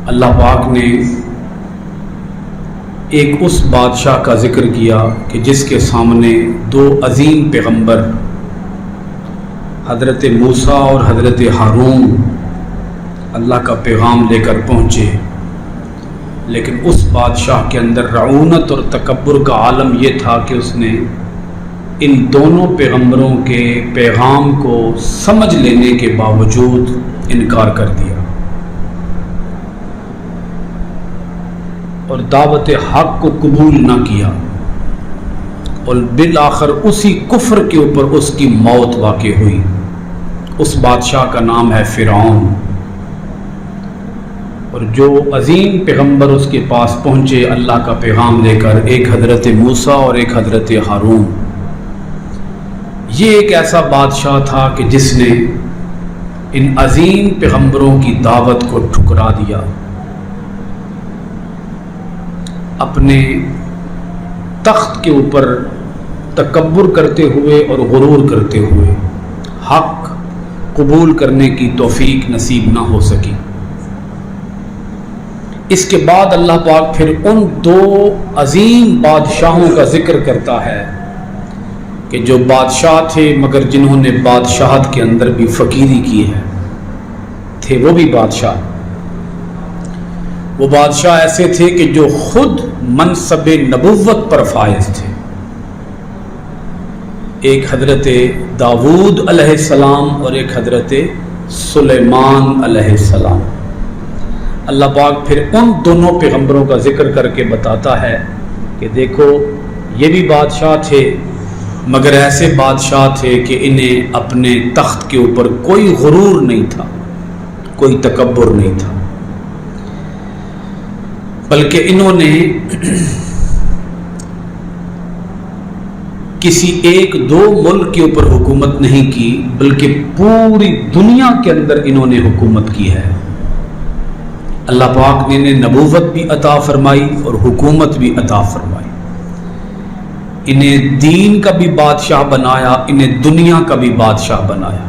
اللہ پاک نے ایک اس بادشاہ کا ذکر کیا کہ جس کے سامنے دو عظیم پیغمبر حضرت موسیٰ اور حضرت ہارون اللہ کا پیغام لے کر پہنچے، لیکن اس بادشاہ کے اندر رعونت اور تکبر کا عالم یہ تھا کہ اس نے ان دونوں پیغمبروں کے پیغام کو سمجھ لینے کے باوجود انکار کر دیا اور دعوت حق کو قبول نہ کیا، اور بالآخر اسی کفر کے اوپر اس کی موت واقع ہوئی۔ اس بادشاہ کا نام ہے فرعون، اور جو عظیم پیغمبر اس کے پاس پہنچے اللہ کا پیغام لے کر، ایک حضرت موسیٰ اور ایک حضرت ہارون، یہ ایک ایسا بادشاہ تھا کہ جس نے ان عظیم پیغمبروں کی دعوت کو ٹھکرا دیا، اپنے تخت کے اوپر تکبر کرتے ہوئے اور غرور کرتے ہوئے حق قبول کرنے کی توفیق نصیب نہ ہو سکی۔ اس کے بعد اللہ پاک پھر ان دو عظیم بادشاہوں کا ذکر کرتا ہے کہ جو بادشاہ تھے مگر جنہوں نے بادشاہت کے اندر بھی فقیری کی ہے، تھے وہ بھی بادشاہ۔ وہ بادشاہ ایسے تھے کہ جو خود منصب نبوت پر فائز تھے۔ ایک حضرت داؤد علیہ السلام اور ایک حضرت سلیمان علیہ السلام۔ اللہ پاک پھر ان دونوں پیغمبروں کا ذکر کر کے بتاتا ہے کہ دیکھو یہ بھی بادشاہ تھے، مگر ایسے بادشاہ تھے کہ انہیں اپنے تخت کے اوپر کوئی غرور نہیں تھا، کوئی تکبر نہیں تھا، بلکہ انہوں نے کسی ایک دو ملک کے اوپر حکومت نہیں کی، بلکہ پوری دنیا کے اندر انہوں نے حکومت کی ہے۔ اللہ پاک نے انہیں نبوت بھی عطا فرمائی اور حکومت بھی عطا فرمائی، انہیں دین کا بھی بادشاہ بنایا، انہیں دنیا کا بھی بادشاہ بنایا۔